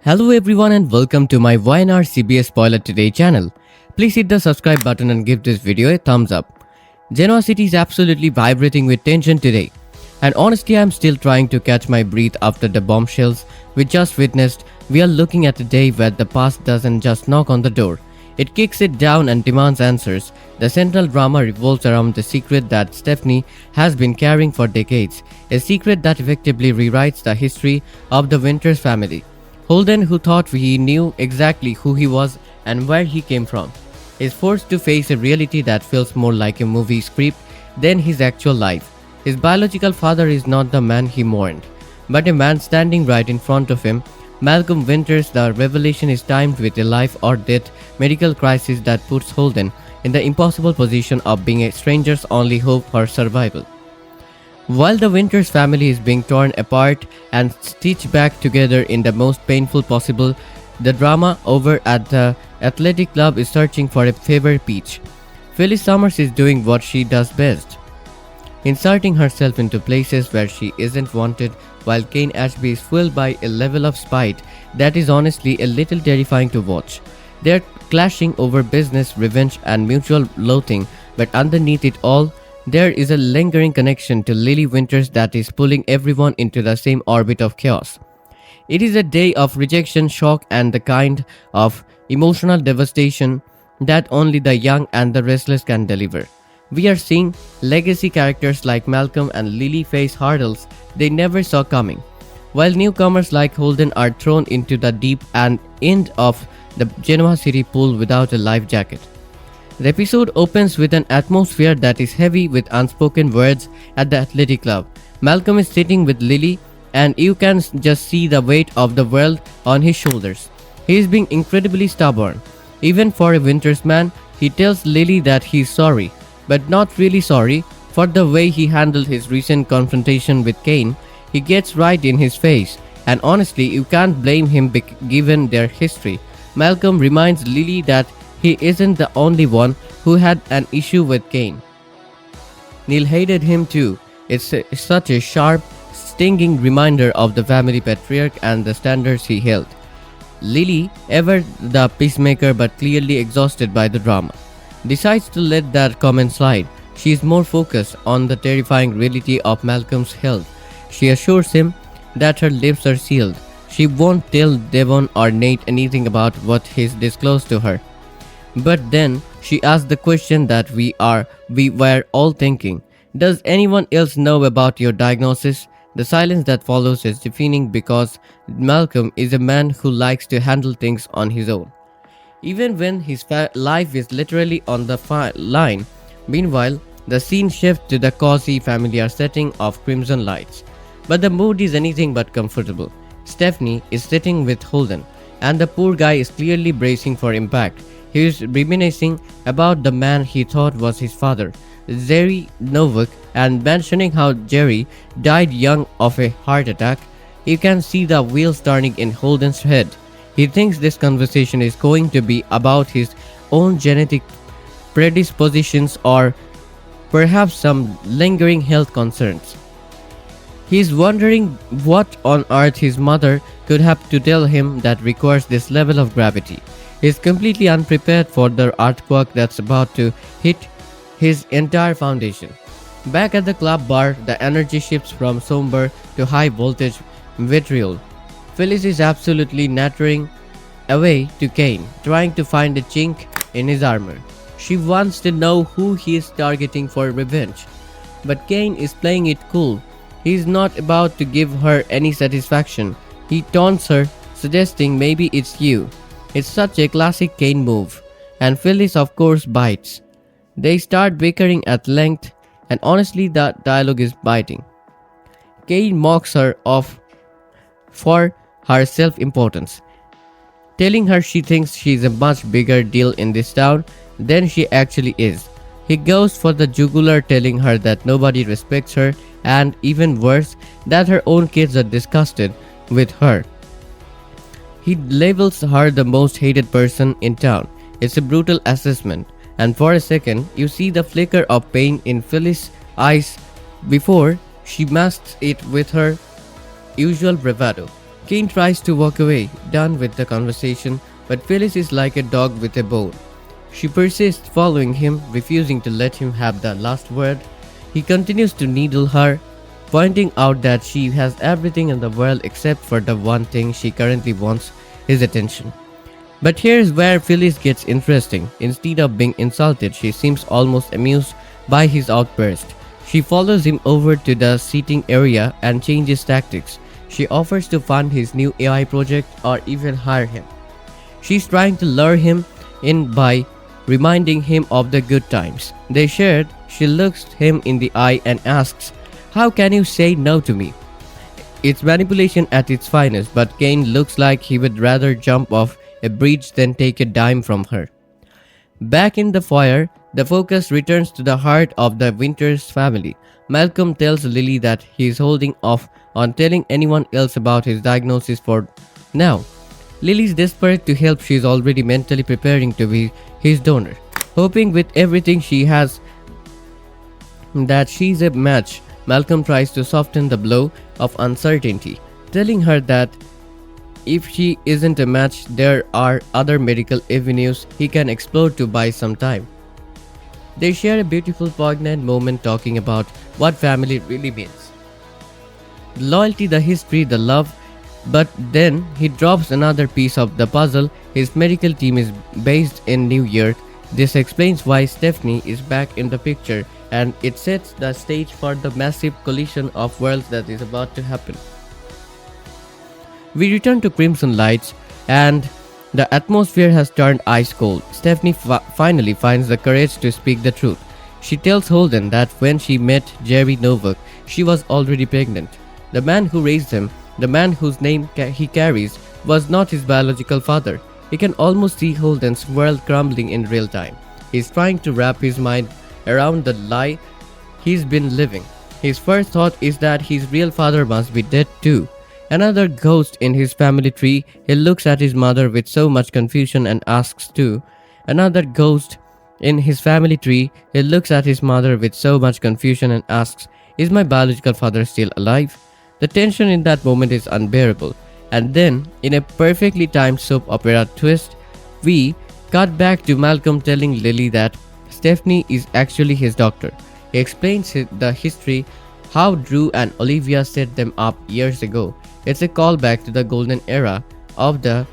Hello everyone and welcome to my YNR CBS Spoiler Today channel. Please hit the subscribe button and give this video a thumbs up. Genoa City is absolutely vibrating with tension today. And honestly, I'm still trying to catch my breath after the bombshells we just witnessed. We are looking at a day where the past doesn't just knock on the door. It kicks it down and demands answers. The central drama revolves around the secret that Stephanie has been carrying for decades. A secret that effectively rewrites the history of the Winters family. Holden, who thought he knew exactly who he was and where he came from, is forced to face a reality that feels more like a movie script than his actual life. His biological father is not the man he mourned, but a man standing right in front of him. Malcolm Winters. The revelation is timed with a life or death medical crisis that puts Holden in the impossible position of being a stranger's only hope for survival. While the Winters family is being torn apart and stitched back together in the most painful possible, the drama over at the athletic club is searching for a favorite peach. Phyllis Summers is doing what she does best, inserting herself into places where she isn't wanted, while Kane Ashby is fueled by a level of spite that is honestly a little terrifying to watch. They're clashing over business, revenge, and mutual loathing, but underneath it all, there is a lingering connection to Lily Winters that is pulling everyone into the same orbit of chaos. It is a day of rejection, shock, and the kind of emotional devastation that only the young and the restless can deliver. We are seeing legacy characters like Malcolm and Lily face hurdles they never saw coming, while newcomers like Holden are thrown into the deep end of the Genoa City pool without a life jacket. The episode opens with an atmosphere that is heavy with unspoken words at the athletic club. Malcolm is sitting with Lily, and you can just see the weight of the world on his shoulders. He is being incredibly stubborn. Even for a Winters man, he tells Lily that he is sorry, but not really sorry, for the way he handled his recent confrontation with Kane. He gets right in his face, and honestly, you can't blame him given their history. Malcolm reminds Lily that he isn't the only one who had an issue with Kane. Neil hated him too. It's such a sharp, stinging reminder of the family patriarch and the standards he held. Lily, ever the peacemaker but clearly exhausted by the drama, decides to let that comment slide. She is more focused on the terrifying reality of Malcolm's health. She assures him that her lips are sealed. She won't tell Devon or Nate anything about what he's disclosed to her. But then she asks the question that we were all thinking. Does anyone else know about your diagnosis? The silence that follows is deafening because Malcolm is a man who likes to handle things on his own, even when his life is literally on the line. Meanwhile, the scene shifts to the cozy familiar setting of crimson lights, but the mood is anything but comfortable. Stephanie is sitting with Holden, and the poor guy is clearly bracing for impact. He is reminiscing about the man he thought was his father, Jerry Novak, and mentioning how Jerry died young of a heart attack. You can see the wheels turning in Holden's head. He thinks this conversation is going to be about his own genetic predispositions or perhaps some lingering health concerns. He is wondering what on earth his mother could have to tell him that requires this level of gravity. He is completely unprepared for the earthquake that's about to hit his entire foundation. Back at the club bar, the energy shifts from somber to high voltage vitriol. Phyllis is absolutely nattering away to Kane, trying to find a chink in his armor. She wants to know who he is targeting for revenge. But Kane is playing it cool. He is not about to give her any satisfaction. He taunts her, suggesting maybe it's you. It's such a classic Kane move, and Phyllis of course bites. They start bickering at length, and honestly the dialogue is biting. Kane mocks her off for her self-importance, telling her she thinks she's a much bigger deal in this town than she actually is. He goes for the jugular, telling her that nobody respects her, and even worse, that her own kids are disgusted with her. He labels her the most hated person in town. It's a brutal assessment, and for a second, you see the flicker of pain in Phyllis' eyes before she masks it with her usual bravado. Kane tries to walk away, done with the conversation, but Phyllis is like a dog with a bone. She persists, following him, refusing to let him have the last word. He continues to needle her, pointing out that she has everything in the world except for the one thing she currently wants, his attention. But here's where Phyllis gets interesting. Instead of being insulted, she seems almost amused by his outburst. She follows him over to the seating area and changes tactics. She offers to fund his new AI project or even hire him. She's trying to lure him in by reminding him of the good times they shared. She looks him in the eye and asks, "How can you say no to me?" It's manipulation at its finest, but Kane looks like he would rather jump off a bridge than take a dime from her. Back in the foyer, the focus returns to the heart of the Winters family. Malcolm tells Lily that he is holding off on telling anyone else about his diagnosis for now. Lily is desperate to help. She is already mentally preparing to be his donor, hoping with everything she has that she's a match. Malcolm tries to soften the blow of uncertainty, telling her that if she isn't a match, there are other medical avenues he can explore to buy some time. They share a beautiful, poignant moment talking about what family really means. The loyalty, the history, the love. But then he drops another piece of the puzzle. His medical team is based in New York. This explains why Stephanie is back in the picture, and it sets the stage for the massive collision of worlds that is about to happen. We return to Crimson Lights, and the atmosphere has turned ice cold. Stephanie finally finds the courage to speak the truth. She tells Holden that when she met Jerry Novak, she was already pregnant. The man who raised him, the man whose name he carries, was not his biological father. He can almost see Holden's world crumbling in real time. He's trying to wrap his mind around the lie he's been living. His first thought is that his real father must be dead too. Another ghost in his family tree. He looks at his mother with so much confusion and asks too. Another ghost in his family tree. He looks at his mother with so much confusion and asks, "Is my biological father still alive?" The tension in that moment is unbearable. And then, in a perfectly timed soap opera twist, we cut back to Malcolm telling Lily that Stephanie is actually his doctor. He explains the history, how Drew and Olivia set them up years ago. It's a callback to the golden era of the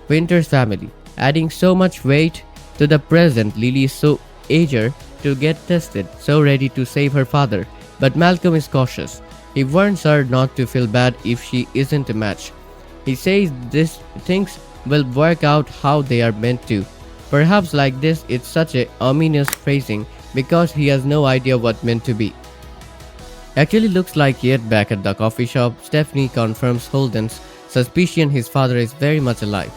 Winters family, adding so much weight to the present. Lily is so eager to get tested, so ready to save her father, but Malcolm is cautious. He warns her not to feel bad if she isn't a match. He says these things will work out how they are meant to. Perhaps like this, it's such a ominous phrasing because he has no idea what meant to be. Actually looks like yet back at the coffee shop, Stephanie confirms Holden's suspicion his father is very much alive.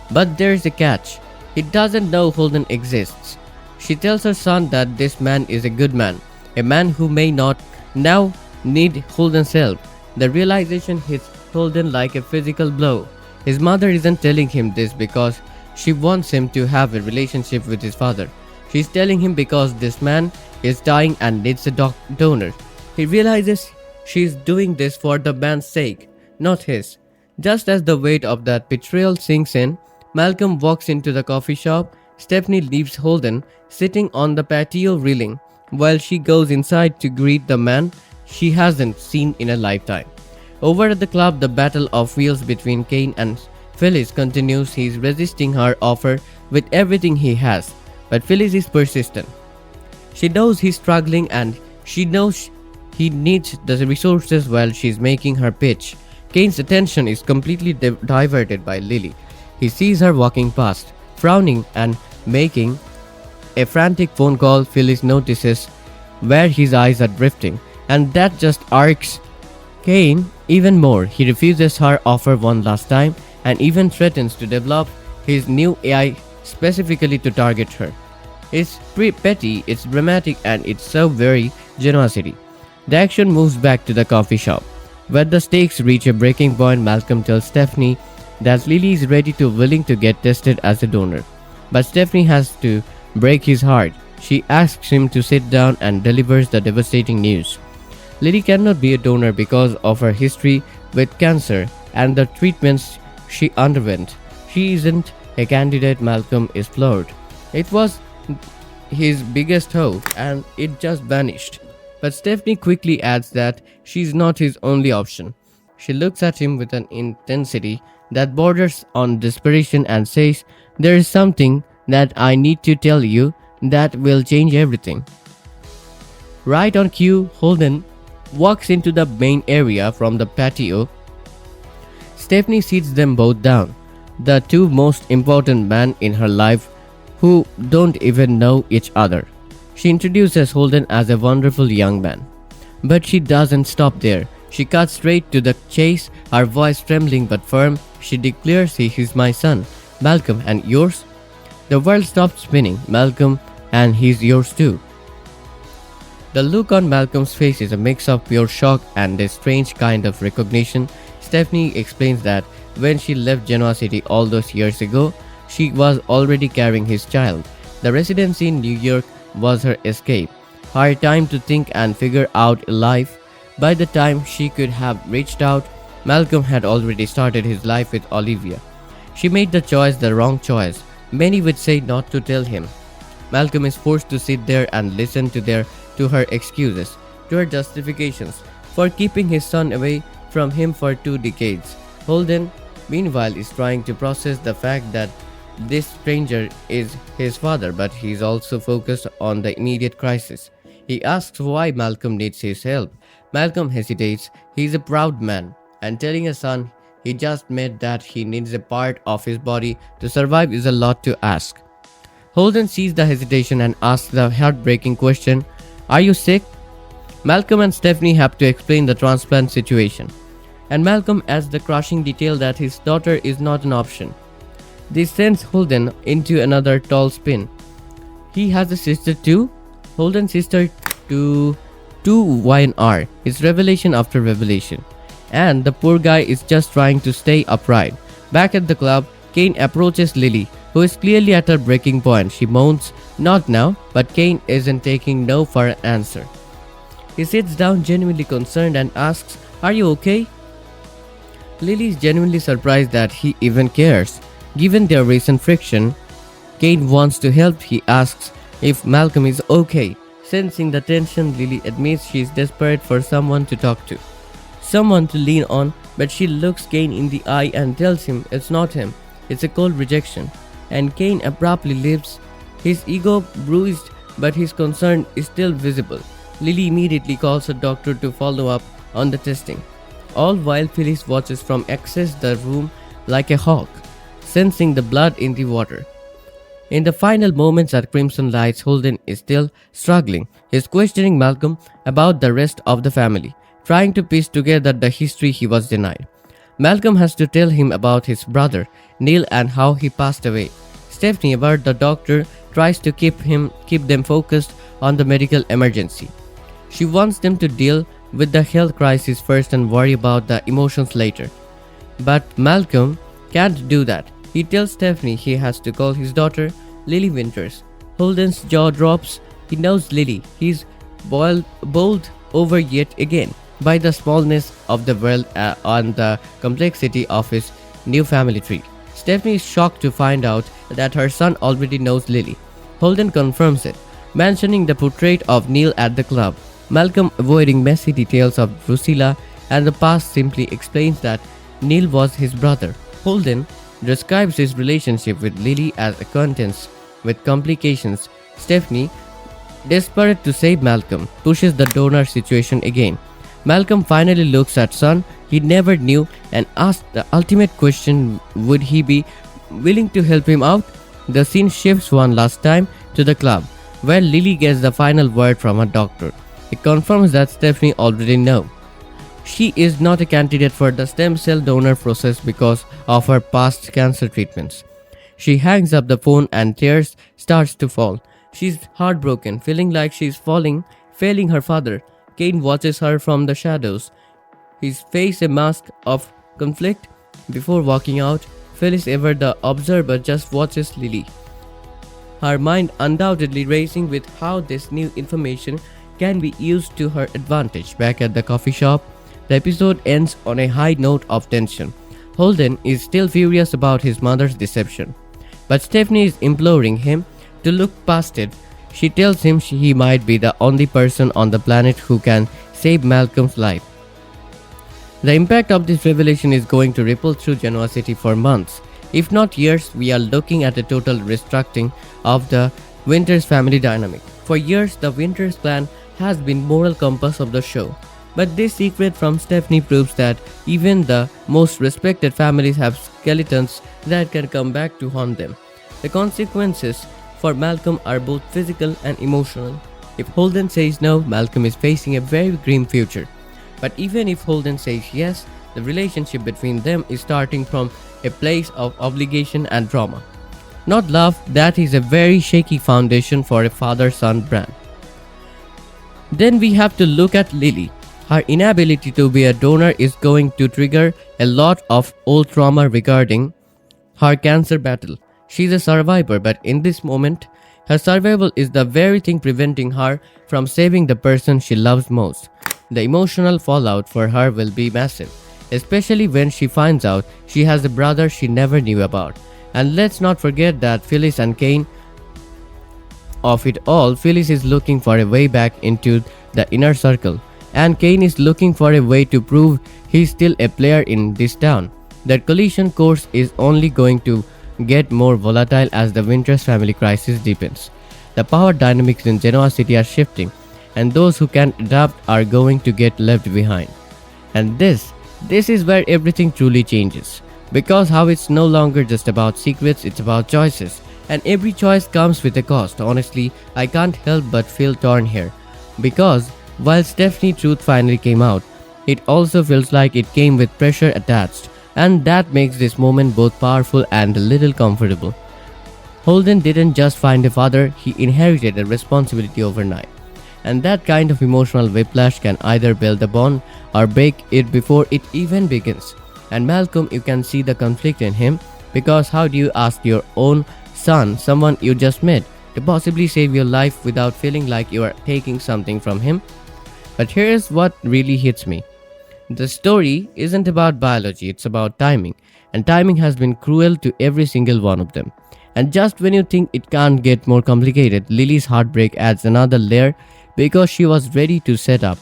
But there's a catch. He doesn't know Holden exists. She tells her son that this man is a good man, a man who may not now need Holden's help. The realization hits Holden like a physical blow. His mother isn't telling him this because she wants him to have a relationship with his father. She's telling him because this man is dying and needs a donor. He realizes she's doing this for the man's sake, not his. Just as the weight of that betrayal sinks in, Malcolm walks into the coffee shop. Stephanie leaves Holden sitting on the patio railing while she goes inside to greet the man she hasn't seen in a lifetime. Over at the club, the battle of wheels between Kane and Phyllis continues. He's resisting her offer with everything he has, but Phyllis is persistent. She knows he's struggling and she knows he needs the resources while she's making her pitch. Kane's attention is completely diverted by Lily. He sees her walking past, frowning and making a frantic phone call. Phyllis notices where his eyes are drifting, and that just irks Kane even more. He refuses her offer one last time and even threatens to develop his new AI specifically to target her. It's petty, it's dramatic, and it's so very Genoa City. The action moves back to the coffee shop, where the stakes reach a breaking point. Malcolm tells Stephanie that Lily is ready to willing to get tested as a donor, but Stephanie has to break his heart. She asks him to sit down and delivers the devastating news. Lily cannot be a donor because of her history with cancer. and the treatments she underwent. She isn't a candidate, Malcolm is floored. It was his biggest hope and it just vanished. But Stephanie quickly adds that she's not his only option. She looks at him with an intensity that borders on desperation and says, "There is something that I need to tell you that will change everything." Right on cue, Holden walks into the main area from the patio. Stephanie sits them both down, the two most important men in her life who don't even know each other. She introduces Holden as a wonderful young man. But she doesn't stop there. She cuts straight to the chase, her voice trembling but firm. She declares, "He is my son, Malcolm, and yours?" The world stopped spinning. "Malcolm, and he's yours too." The look on Malcolm's face is a mix of pure shock and a strange kind of recognition. Stephanie explains that when she left Genoa City all those years ago, she was already carrying his child. The residency in New York was her escape, her time to think and figure out life. By the time she could have reached out, Malcolm had already started his life with Olivia. She made the choice, the wrong choice. Many would say not to tell him. Malcolm is forced to sit there and listen to her excuses, to her justifications for keeping his son away from him for 2 decades. Holden, meanwhile, is trying to process the fact that this stranger is his father, but he's also focused on the immediate crisis. He asks why Malcolm needs his help. Malcolm hesitates. He's a proud man, and telling a son he just met that he needs a part of his body to survive is a lot to ask. Holden sees the hesitation and asks the heartbreaking question, "Are you sick?" Malcolm and Stephanie have to explain the transplant situation, and Malcolm adds the crushing detail that his daughter is not an option. This sends Holden into another tall spin. He has a sister too? Holden's sister to YNR is revelation after revelation, and the poor guy is just trying to stay upright. Back at the club, Kane approaches Lily, who is clearly at her breaking point. She moans, "Not now," but Kane isn't taking no for an answer. He sits down genuinely concerned and asks, "Are you okay?" Lily is genuinely surprised that he even cares. Given their recent friction, Kane wants to help. He asks if Malcolm is okay. Sensing the tension, Lily admits she is desperate for someone to talk to, someone to lean on, but she looks Kane in the eye and tells him it's not him, it's a cold rejection. And Kane abruptly leaves, his ego bruised, but his concern is still visible. Lily immediately calls a doctor to follow up on the testing, all while Phyllis watches from across the room like a hawk, sensing the blood in the water. In the final moments at Crimson Lights, Holden is still struggling. He's questioning Malcolm about the rest of the family, trying to piece together the history he was denied. Malcolm has to tell him about his brother, Neil, and how he passed away. Stephanie, about the doctor, tries to keep them focused on the medical emergency. She wants them to deal with the health crisis first and worry about the emotions later. But Malcolm can't do that. He tells Stephanie he has to call his daughter, Lily Winters. Holden's jaw drops. He knows Lily. He's bowled over yet again by the smallness of the world and the complexity of his new family tree. Stephanie is shocked to find out that her son already knows Lily. Holden confirms it, mentioning the portrait of Neil at the club. Malcolm, avoiding messy details of Drusilla and the past, simply explains that Neil was his brother. Holden describes his relationship with Lily as acquaintance with complications. Stephanie, desperate to save Malcolm, pushes the donor situation again. Malcolm finally looks at son he never knew and asks the ultimate question, would he be willing to help him out? The scene shifts one last time to the club, where Lily gets the final word from her doctor. It confirms that Stephanie already knows. She is not a candidate for the stem cell donor process because of her past cancer treatments. She hangs up the phone and tears starts to fall. She's heartbroken, feeling like she's failing her father. Kane watches her from the shadows, his face a mask of conflict. Before walking out, Phyllis, ever the observer, just watches Lily, her mind undoubtedly racing with how this new information can be used to her advantage. Back at the coffee shop, the episode ends on a high note of tension. Holden is still furious about his mother's deception, but Stephanie is imploring him to look past it. She tells him he might be the only person on the planet who can save Malcolm's life. The impact of this revelation is going to ripple through Genoa City for months, if not years. We are looking at a total restructuring of the Winters family dynamic. For years, the Winters clan has been moral compass of the show, but this secret from Stephanie proves that even the most respected families have skeletons that can come back to haunt them. The consequences for Malcolm are both physical and emotional. If Holden says no, Malcolm is facing a very grim future. But even if Holden says yes, the relationship between them is starting from a place of obligation and drama, not love. That is a very shaky foundation for a father-son brand. Then we have to look at Lily. Her inability to be a donor is going to trigger a lot of old trauma regarding her cancer battle. She's a survivor, but in this moment, her survival is the very thing preventing her from saving the person she loves most. The emotional fallout for her will be massive, especially when she finds out she has a brother she never knew about. And let's not forget that Phyllis and Kane of it all. Phyllis is looking for a way back into the inner circle, and Kane is looking for a way to prove he's still a player in this town. That collision course is only going to get more volatile as the Winters family crisis deepens. The power dynamics in Genoa City are shifting, and those who can adapt are going to get left behind. And this is where everything truly changes, because how it's no longer just about secrets, it's about choices, and every choice comes with a cost. Honestly, I can't help but feel torn here, because while Stephanie Truth finally came out, it also feels like it came with pressure attached, and that makes this moment both powerful and a little comfortable. Holden didn't just find a father, he inherited a responsibility overnight. And that kind of emotional whiplash can either build a bond or break it before it even begins. And Malcolm, you can see the conflict in him, because how do you ask your own son, someone you just met, to possibly save your life without feeling like you are taking something from him? But here's what really hits me. The story isn't about biology, it's about timing. And timing has been cruel to every single one of them. And just when you think it can't get more complicated, Lily's heartbreak adds another layer, because she was ready to set up,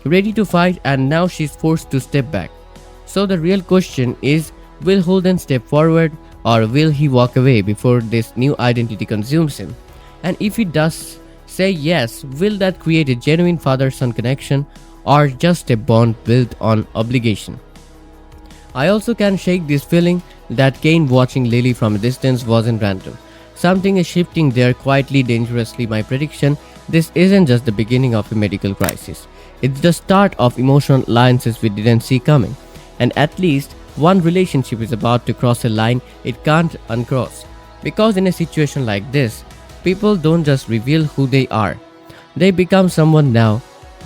ready to fight, and now she's forced to step back. So the real question is, will Holden step forward, or will he walk away before this new identity consumes him? And if he does say yes, will that create a genuine father-son connection, or just a bond built on obligation? I also can shake this feeling that Kane watching Lily from a distance wasn't random. Something is shifting there quietly, dangerously. My prediction, this isn't just the beginning of a medical crisis. It's the start of emotional alliances we didn't see coming. And at least one relationship is about to cross a line it can't uncross. Because in a situation like this, people don't just reveal who they are. They become someone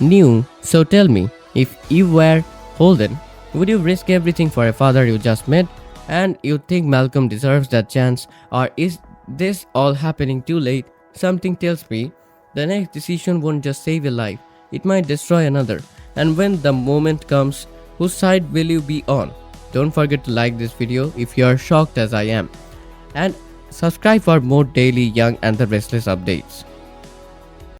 new. So tell me, if you were Holden, would you risk everything for a father you just met? And you think Malcolm deserves that chance, or is this all happening too late? Something tells me the next decision won't just save a life, it might destroy another. And when the moment comes, whose side will you be on? Don't forget to like this video if you are shocked as I am, and subscribe for more daily Young and the Restless updates.